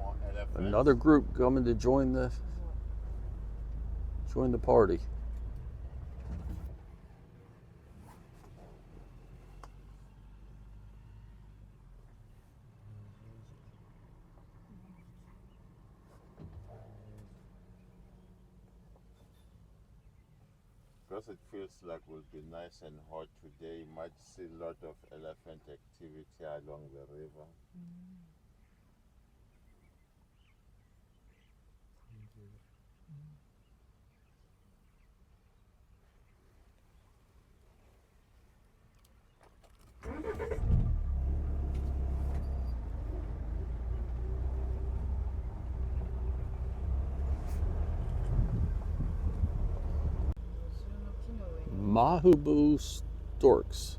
more elephants. Another group coming to join the party. Because it feels like it will be nice and hot today, you might see a lot of elephant activity along the river. Mahubu storks.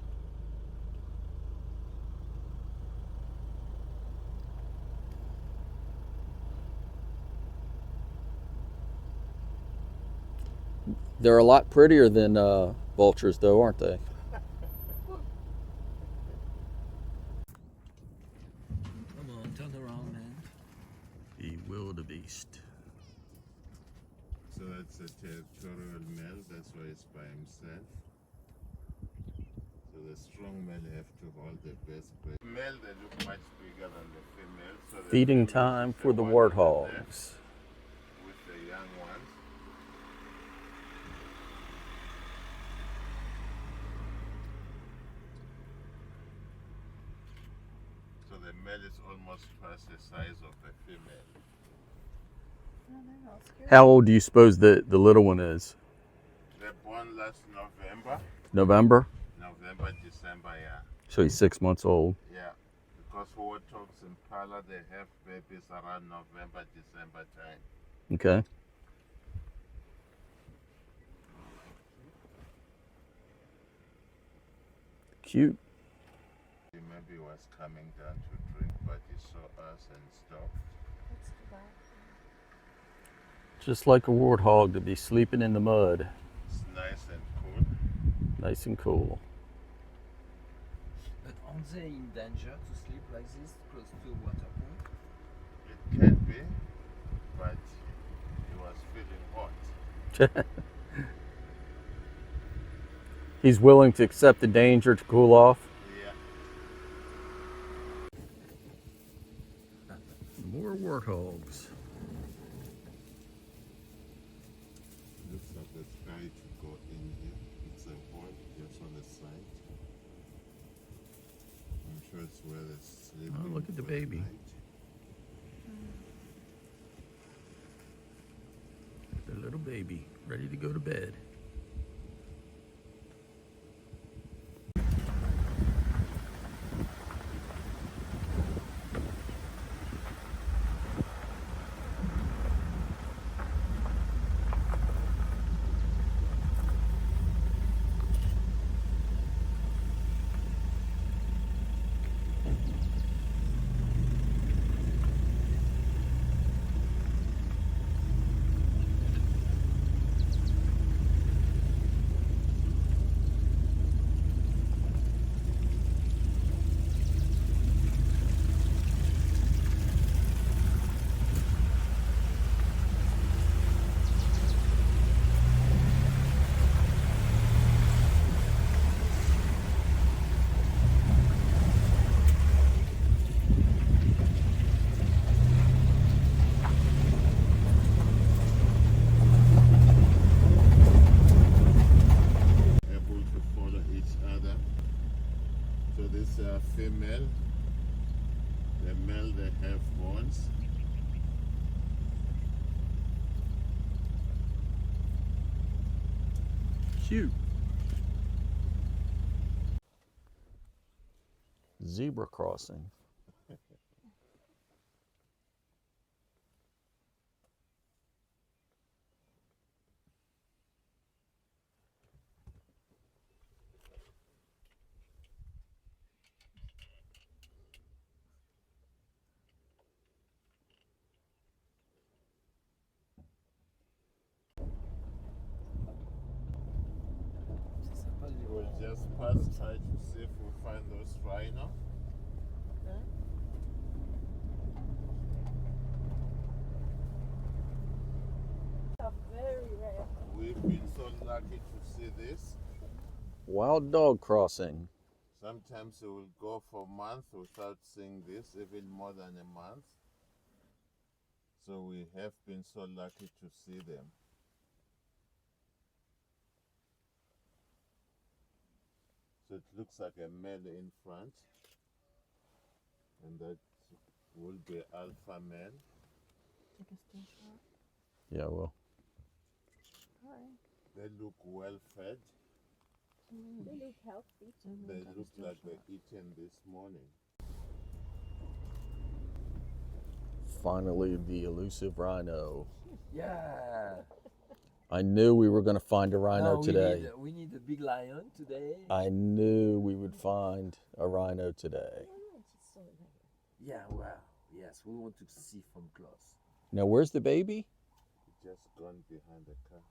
They're a lot prettier than vultures, though, aren't they? Come on, turn around, man. The wildebeest. So that's a territorial male, that's why it's by himself. So the strong male have to hold the best place. The male, they look much bigger than the female. So the Feeding female time is for the one on left warthogs. with the young ones. So the male is almost twice the size of the female. How old do you suppose the little one is? They're born last November. November? November, December, yeah. So he's 6 months old. Yeah, because warthogs in Pala, they have babies around November, December time. Okay. Cute. He maybe was coming down to drink, but he saw us and stopped. Just like a warthog to be sleeping in the mud. It's nice and cool. Nice and cool. But aren't they in danger to sleep like this close to a water point? It can be, but he was feeling hot. He's willing to accept the danger to cool off. Yeah. More warthogs. Looks like the sky to go in here. It's a hole just on the side. I'm sure it's where they're sleeping. Oh, look at the for baby. night. The little baby, ready to go to bed. Able to follow each other. So this female, the male, they have horns. Cute. Zebra crossing. We'll just pass, try to see if we find those rhino. are very rare. We've been so lucky to see this. Wild dog crossing. Sometimes we will go for months without seeing this, even more than a month. So we have been so lucky to see them. So it looks like a male in front, and that will be alpha male. Take a still shot. Yeah, well. Alright. They look well fed. They look healthy. They look like they're eaten this morning. Finally, the elusive rhino. Yeah. I knew we were going to find a rhino No, today. We need a big lion today. I knew we would find a rhino today. Yeah, well, yes, we want to see from close. Now, where's the baby? Just gone behind the calf.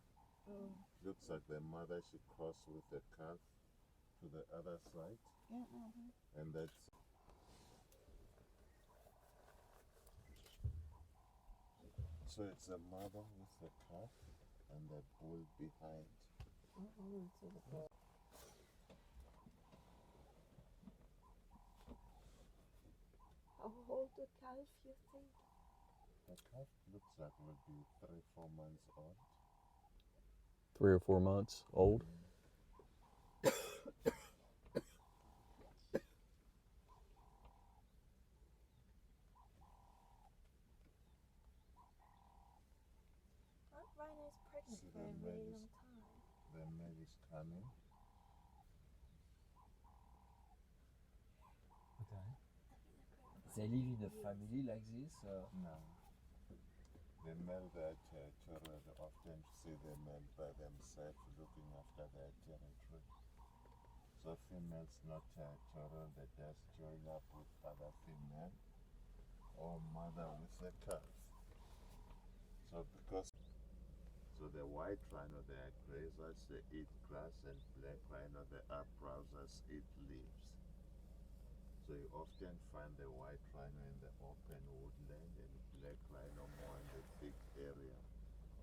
Oh. Looks like the mother, she crossed with the calf to the other side. Yeah, And that's so it's a mother with the calf and the bull behind. How old the calf you think? The calf looks like it would be 3-4 months old. 3 or 4 months old. That rhino is pregnant See, for a very long time. The male is coming. They live in a family like this? No. The male, they're territorial. They often see the male by themselves looking after their territory. So females not territorial, they just join up with other female or mother with the calf. So so the white rhino, they are grazers, they eat grass, and black rhino, they are browsers, eat leaves. So you often find the white rhino in the open woodland and black rhino more in the thick area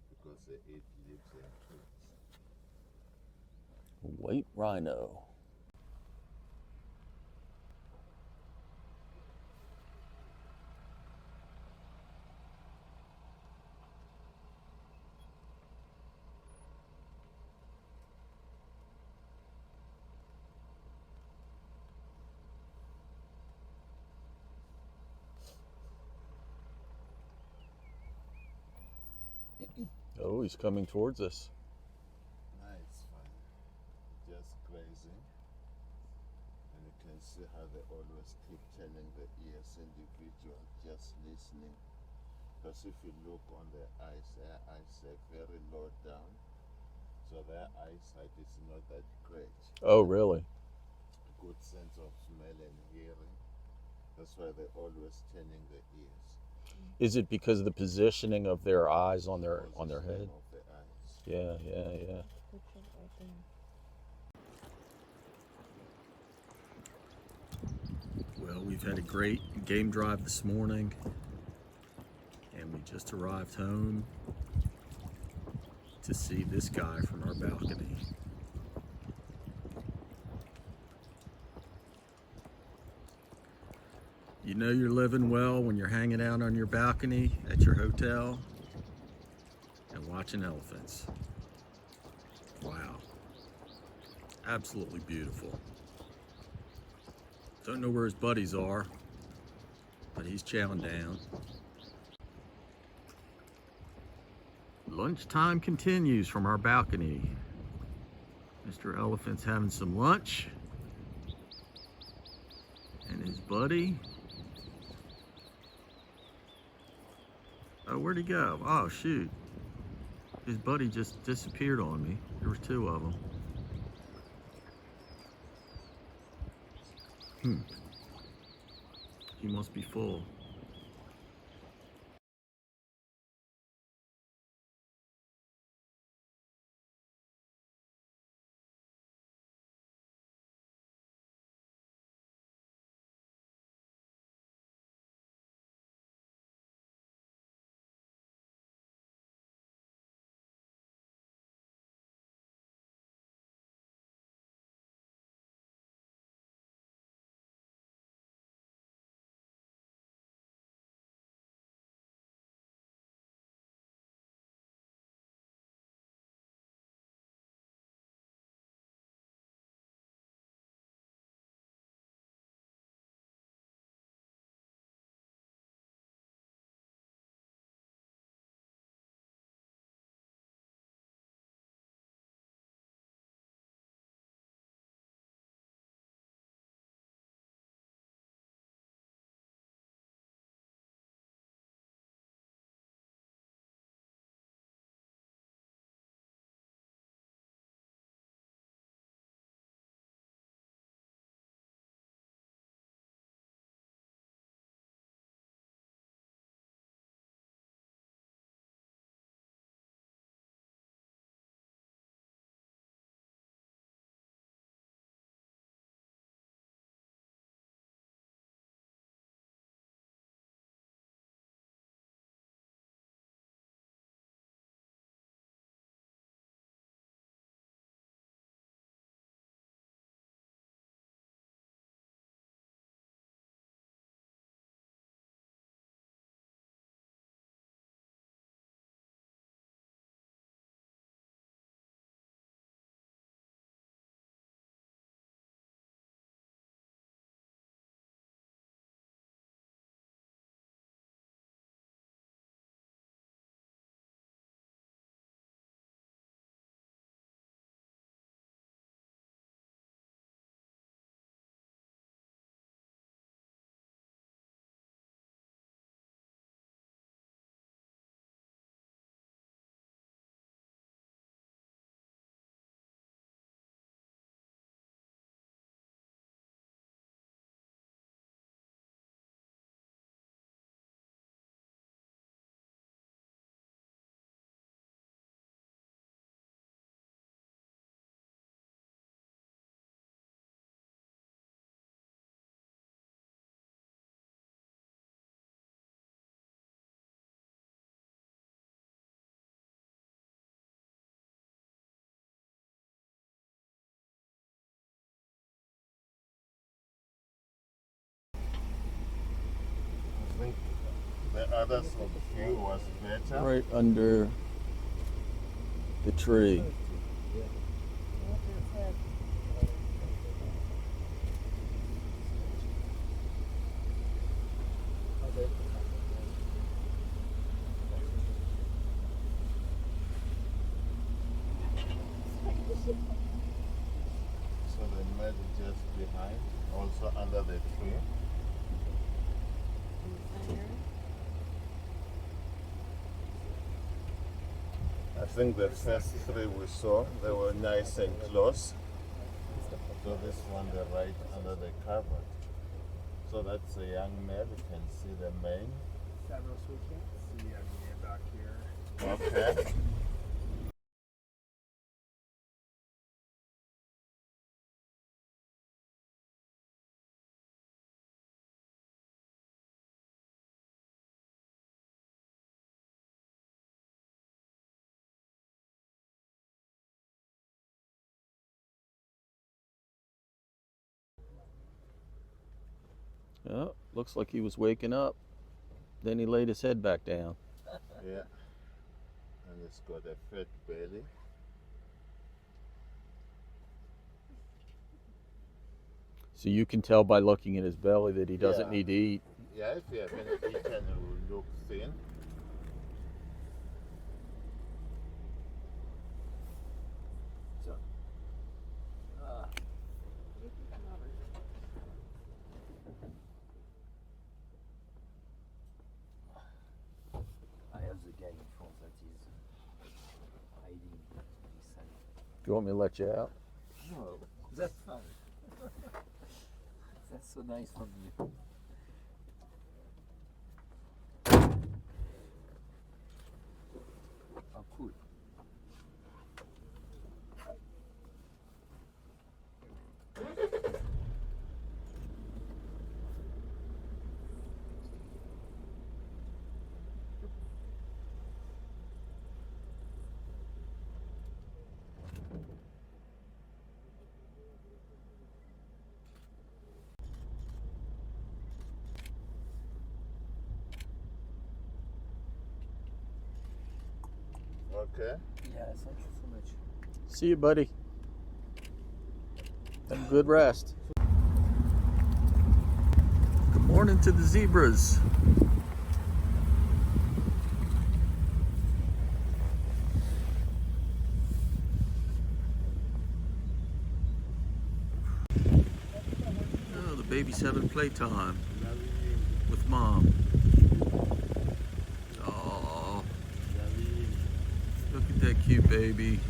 because they eat leaves and twigs. White rhino. Oh, he's coming towards us. Nice, fine. Just grazing. And you can see how they always keep telling the ears individual, just listening. Because if you look on their eyes are very low down. So their eyesight is not that great. Oh, really? Good sense of smell and hearing. That's why they're always turning the ears. Is it because of the positioning of their eyes on their head? Positioning of the eyes. Yeah. Picture right there. Well, we've had a great game drive this morning, and we just arrived home to see this guy from our balcony. You know you're living well when you're hanging out on your balcony at your hotel and watching elephants. Wow. Absolutely beautiful. Don't know where his buddies are, but he's chowing down. Lunchtime continues from our balcony. Mr. Elephant's having some lunch, and his buddy. Oh, where'd he go? Oh, shoot. His buddy just disappeared on me. There were 2 of them. He must be full. other view was better. Right under the tree. So the med just behind, also under the tree. I think the first three we saw, they were nice and close. So this one, the right under the cover. So that's a young male, you can see the mane. Several we can't see back here. Okay. Oh, looks like he was waking up. Then he laid his head back down. Yeah. And it's got a fat belly. So you can tell by looking at his belly that he doesn't Yeah. need to eat. Yeah, if you haven't eaten, it will look thin. So, I have the guy in front that is hiding inside. Do you want me to let you out? No, that's fine. That's so nice from you. Oh, cool. Okay. Yeah, thank you so much. See you, buddy. Have a good rest. Good morning to the zebras. Oh, the baby's having playtime with mom. Oh, look at that cute baby.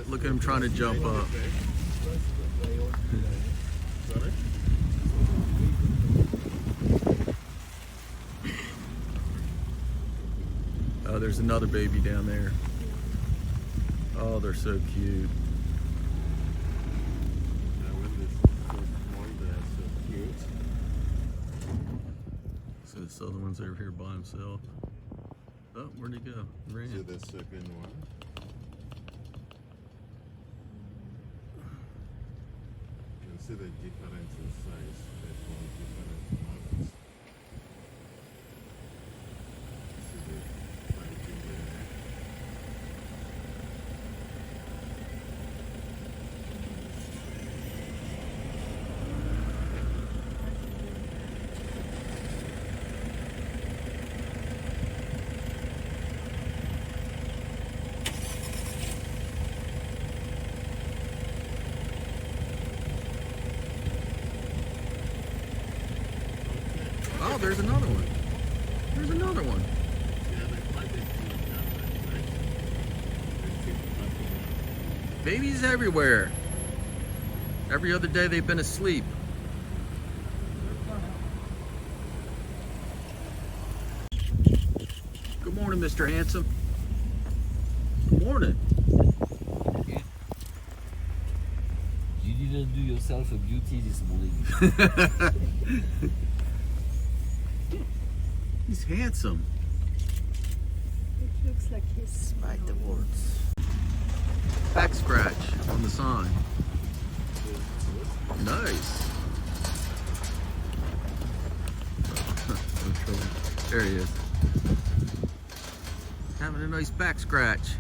Look at him trying to jump up. Sorry? Oh, there's another baby down there. Oh, they're so cute. Yeah, when this is so small, they're so cute. So this other one's over here by himself. Oh, where'd he go? He ran. See the second one? You can see the difference in size. They're from different mothers. See the fighting there. Oh, there's another one. There's another one. Yeah, they're quite big. Babies everywhere. Every other day they've been asleep. Good morning, Mr. Handsome. Good morning. You didn't do yourself a beauty this morning. He's handsome. It looks like he's Smack the words. Back scratch on the sign. Nice. There he is. Having a nice back scratch.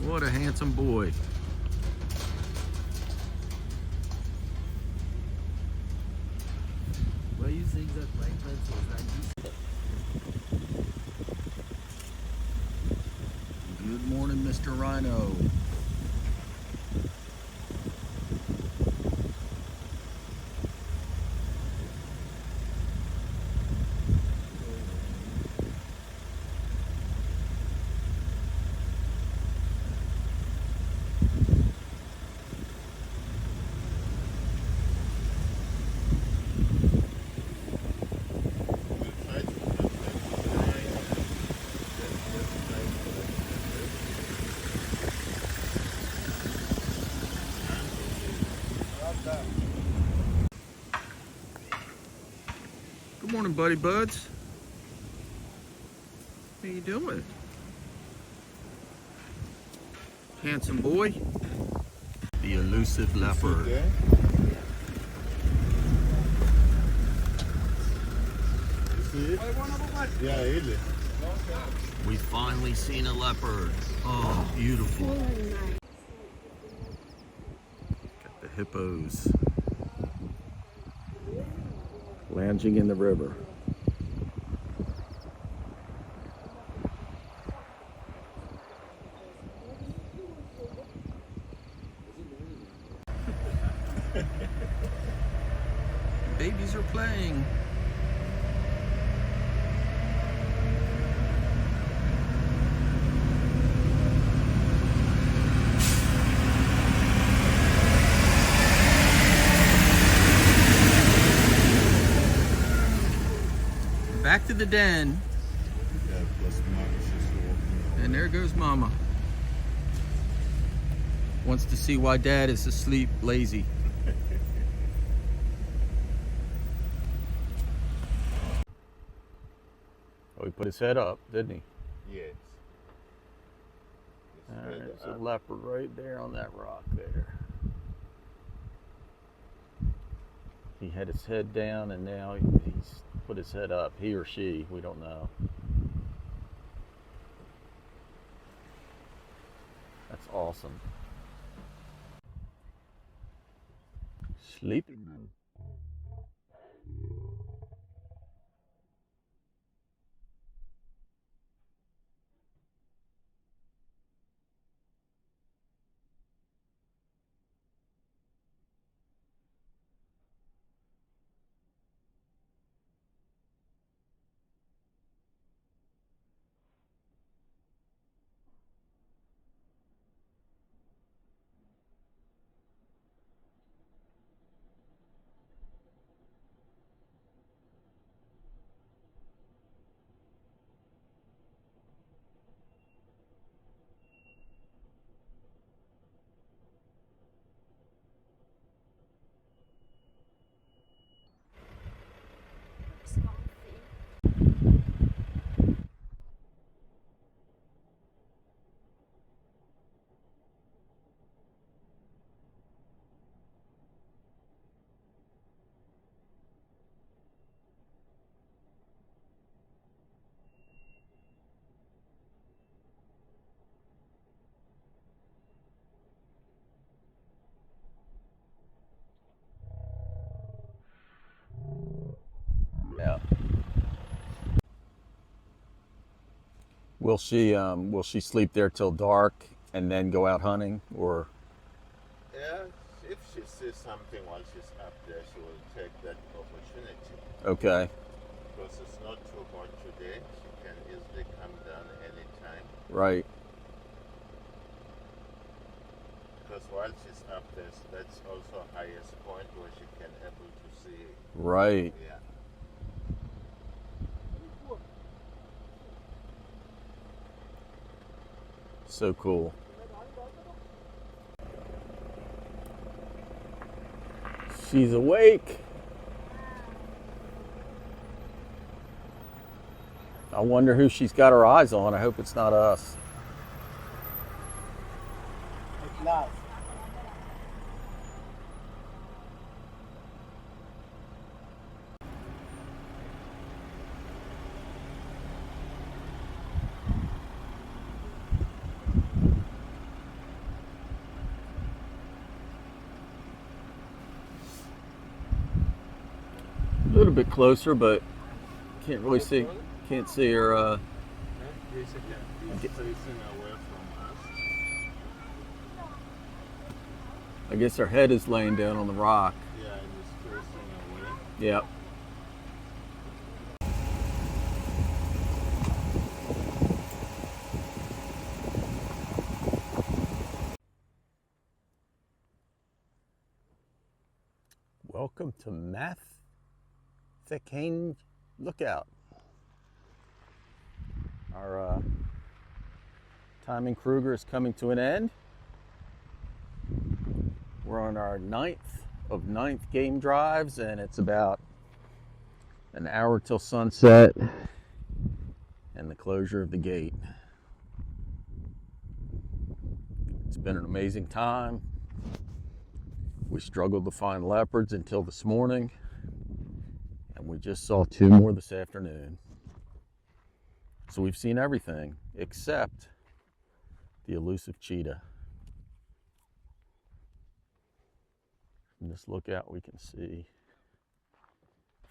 What a handsome boy. Why you think that my pants was like this? Good morning, Mr. Rhino. Good morning, buddy buds. How you doing? Handsome boy. The elusive leopard. Yeah. You see it? Yeah, really. We finally seen a leopard. Oh, beautiful. Got the hippos lounging in the river. Babies are playing. Back to the den. Yeah, plus Max is walking. And there goes Mama. Wants to see why Dad is asleep, lazy. Oh, he put his head up, didn't he? Yes. His All right, head there's a up. leopard right there on that rock there. He had his head down and now he's put his head up. He or she, we don't know. That's awesome. Sleeping. Yeah. Will she sleep there till dark and then go out hunting, or? Yeah, if she sees something while she's up there, she will take that opportunity. Okay. Because it's not too hot today, she can easily come down anytime. Right. Because while she's up there, that's also highest point where she can able to see. Right. Yeah. So cool. She's awake. I wonder who she's got her eyes on. I hope it's not us. At last. little bit closer, but can't really see. Can't see her. Basically, he's facing away from us. I guess her head is laying down on the rock. Yeah, and he's facing away. Yep. Welcome to Mathicane Lookout. Our time in Kruger is coming to an end. We're on our ninth game drives, and it's about an hour till sunset and the closure of the gate. It's been an amazing time. We struggled to find leopards until this morning, and we just saw 2 more this afternoon. So we've seen everything except the elusive cheetah. From this lookout, we can see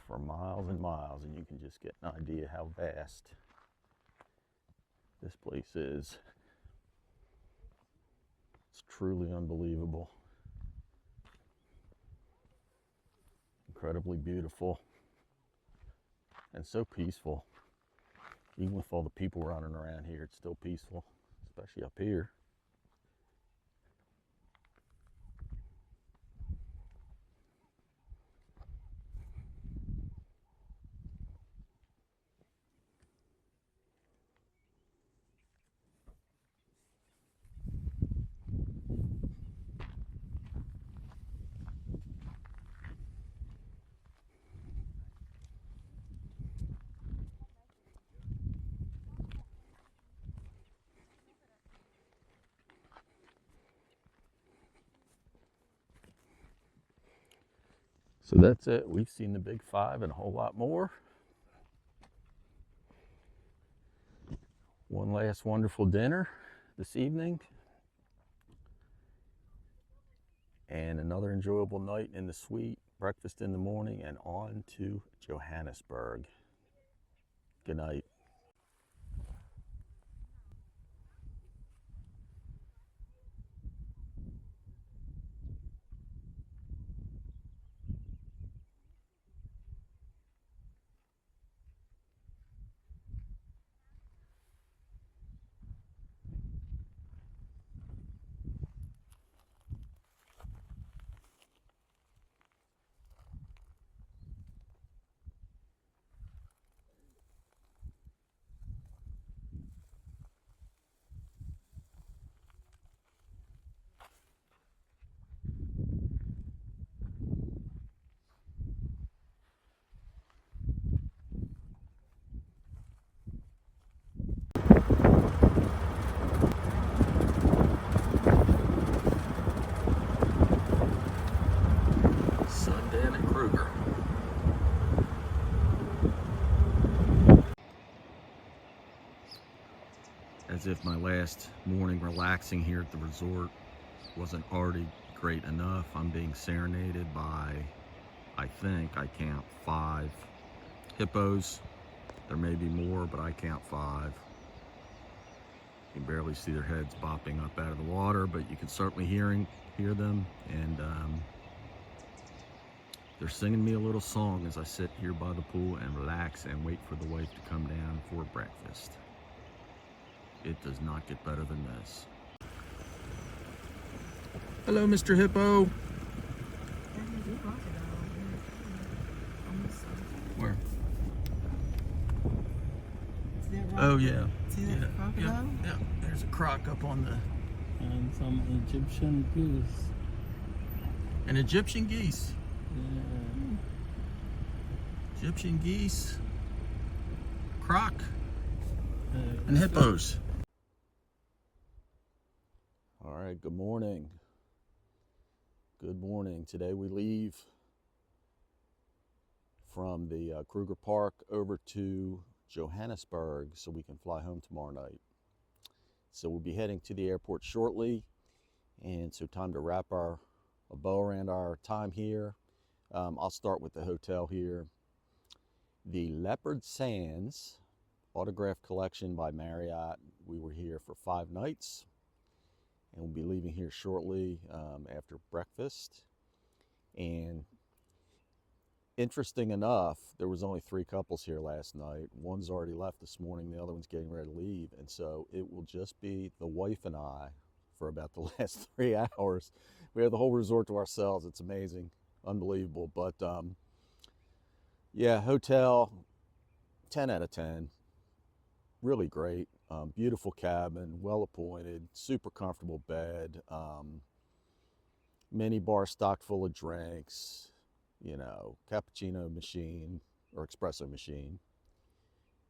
for miles and miles, and you can just get an idea how vast this place is. It's truly unbelievable. Incredibly beautiful and so peaceful. Even with all the people running around here, it's still peaceful, especially up here. So that's it. We've seen the big 5 and a whole lot more. One last wonderful dinner this evening. And another enjoyable night in the suite, breakfast in the morning, and on to Johannesburg. Good night. Sundown at Kruger. As if my last morning relaxing here at the resort wasn't already great enough, I'm being serenaded by, I think I count 5 hippos. There may be more, but I count 5. You can barely see their heads bopping up out of the water, but you can certainly hear them, and they're singing me a little song as I sit here by the pool and relax and wait for the wife to come down for breakfast. It does not get better than this. Hello, Mr. Hippo. Where? Oh, yeah. See that crocodile? Yeah. There's a croc up on the... And some Egyptian goose. An Egyptian geese. Yeah. Egyptian geese. Croc. And hippos. All right, good morning. Good morning. Today we leave from the Kruger Park over to Johannesburg so we can fly home tomorrow night. So we'll be heading to the airport shortly, and so time to wrap a bow around our time here. I'll start with the hotel here. the Leopard Sands autograph collection by Marriott. We were here for 5 nights, and we'll be leaving here shortly after breakfast. And interesting enough, there was only 3 couples here last night. One's already left this morning, the other one's getting ready to leave, and so it will just be the wife and I for about the last 3 hours. We have the whole resort to ourselves. It's amazing, unbelievable. But yeah, hotel 10 out of 10, really great. Beautiful cabin, well appointed, super comfortable bed, mini bar stocked full of drinks, you know, cappuccino machine or espresso machine.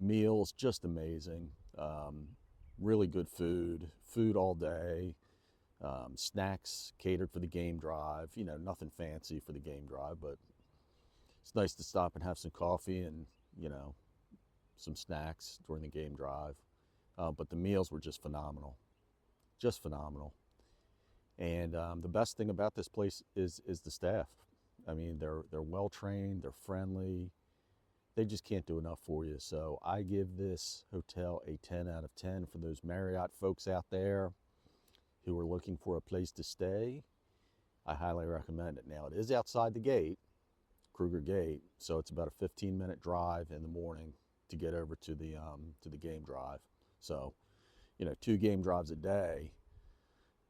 Meals just amazing. Really good food all day. Snacks catered for the game drive. You know, nothing fancy for the game drive, but it's nice to stop and have some coffee and, you know, some snacks during the game drive. But the meals were just phenomenal. Just phenomenal. And the best thing about this place is the staff. I mean, they're well trained, they're friendly. They just can't do enough for you. So I give this hotel a 10 out of 10 for those Marriott folks out there who are looking for a place to stay. I highly recommend it. Now, it is outside the gate, Kruger Gate, so it's about a 15-minute drive in the morning to get over to the game drive. So, you know, 2 game drives a day,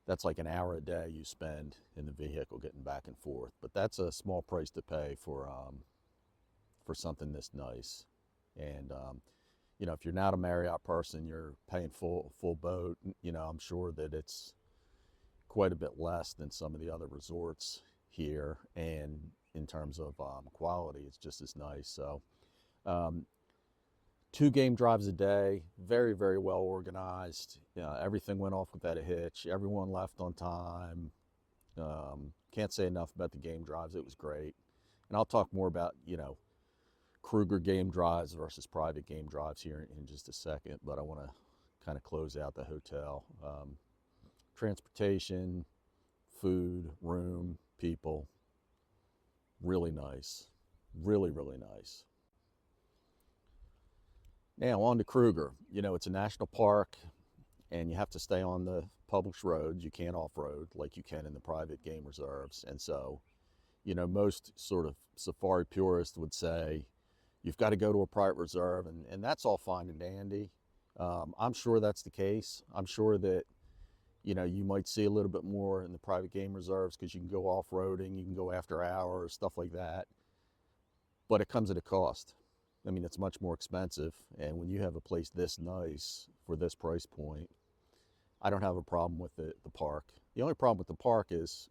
that's like an hour a day you spend in the vehicle getting back and forth. But that's a small price to pay for something this nice. And you know, if you're not a Marriott person, you're paying full boat. You know, I'm sure that it's quite a bit less than some of the other resorts here, and in terms of quality, it's just as nice. So 2 game drives a day, very, very well organized. Everything went off without a hitch. Everyone left on time. Can't say enough about the game drives. It was great. And I'll talk more about, you know, Kruger game drives versus private game drives here in just a second, but I want to kind of close out the hotel. Transportation, food, room, people, really nice. Really, really nice. Now on to Kruger. You know, it's a national park and you have to stay on the published roads. You can't off-road like you can in the private game reserves. And so, you know, most sort of safari purists would say you've got to go to a private reserve, and that's all fine and dandy. I'm sure that's the case. I'm sure that, you know, you might see a little bit more in the private game reserves because you can go off-roading, you can go after hours, stuff like that. But it comes at a cost. I mean, it's much more expensive. And when you have a place this nice for this price point, I don't have a problem with the park. The only problem with the park is,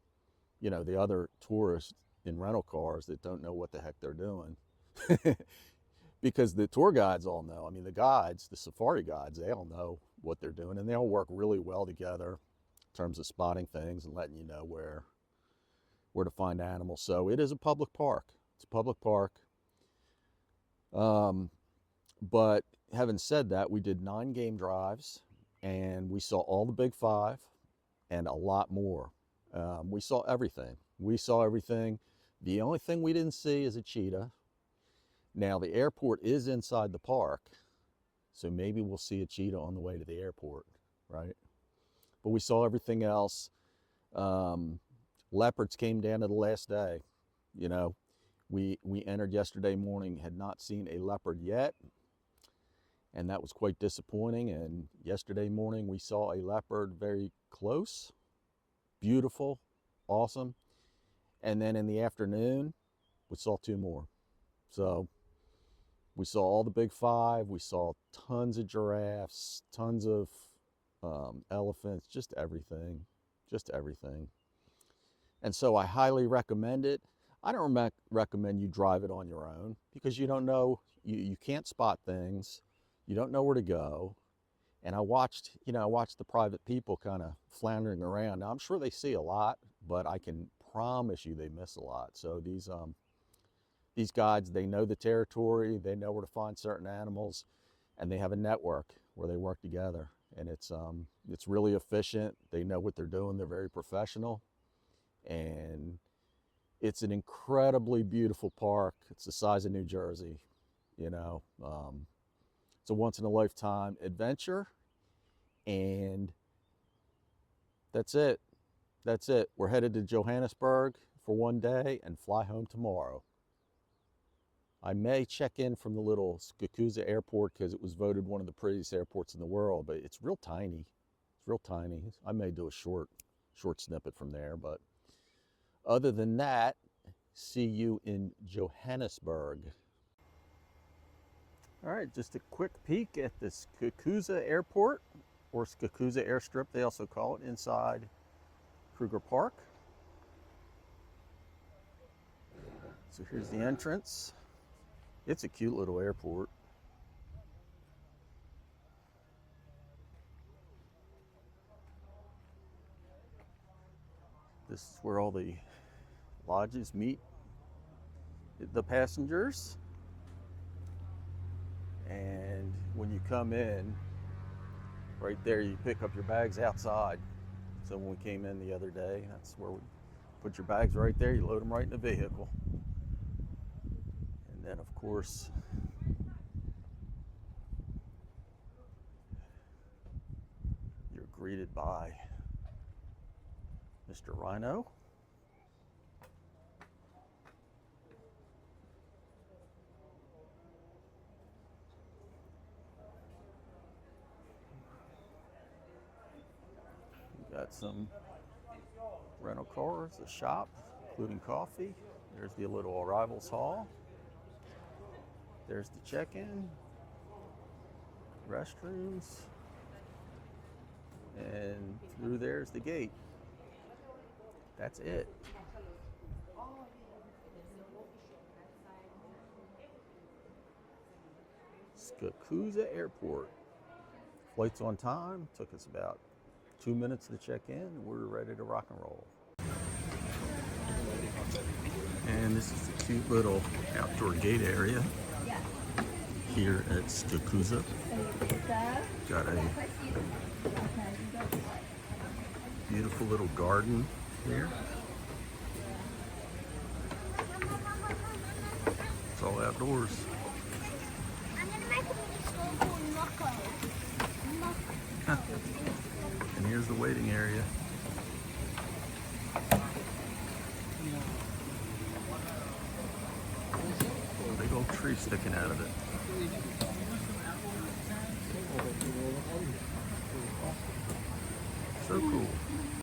you know, the other tourists in rental cars that don't know what the heck they're doing. Because the tour guides all know. I mean, the guides, the safari guides, they all know what they're doing, and they all work really well together in terms of spotting things and letting you know where to find animals. So it is a public park. It's a public park. But having said that, we did 9 game drives, and we saw all the big 5 and a lot more. We saw everything. We saw everything. The only thing we didn't see is a cheetah. Now, the airport is inside the park, so maybe we'll see a cheetah on the way to the airport, right? But we saw everything else. Leopards came down to the last day. You know, we entered yesterday morning, had not seen a leopard yet, and that was quite disappointing. And yesterday morning, we saw a leopard very close, beautiful, awesome. And then in the afternoon, we saw 2 more. So we saw all the big 5. We saw tons of giraffes, tons of elephants, just everything, And so I highly recommend it. I don't recommend you drive it on your own because you don't know, you can't spot things. You don't know where to go. And I watched the private people kind of floundering around. Now, I'm sure they see a lot, but I can promise you they miss a lot. So these guides, they know the territory, they know where to find certain animals, and they have a network where they work together. And it's really efficient. They know what they're doing. They're very professional. And it's an incredibly beautiful park. It's the size of New Jersey. You know, it's a once in a lifetime adventure, and that's it. That's it. We're headed to Johannesburg for one day and fly home tomorrow. I may check in from the little Skukuza Airport because it was voted one of the prettiest airports in the world, but it's real tiny. It's real tiny. I may do a short snippet from there, but other than that, see you in Johannesburg. All right, just a quick peek at the Skukuza Airport, or Skukuza Airstrip, they also call it, inside Kruger Park. So here's the entrance. It's a cute little airport. This is where all the lodges meet the passengers. And when you come in, right there, you pick up your bags outside. So when we came in the other day, that's where we put your bags right there. You load them right in the vehicle. And then, of course, you're greeted by Mr. Rhino. We got some rental cars, a shop, including coffee. There's the little arrivals hall. There's the check-in, restrooms, and through there's the gate. That's it. Skukuza Airport. Flight's on time. Took us about 2 minutes to check in, and we're ready to rock and roll. And this is the cute little outdoor gate area here at Skukuza. Got a beautiful little garden here. It's all outdoors. And here's the waiting area. Big old tree sticking out of it. So cool.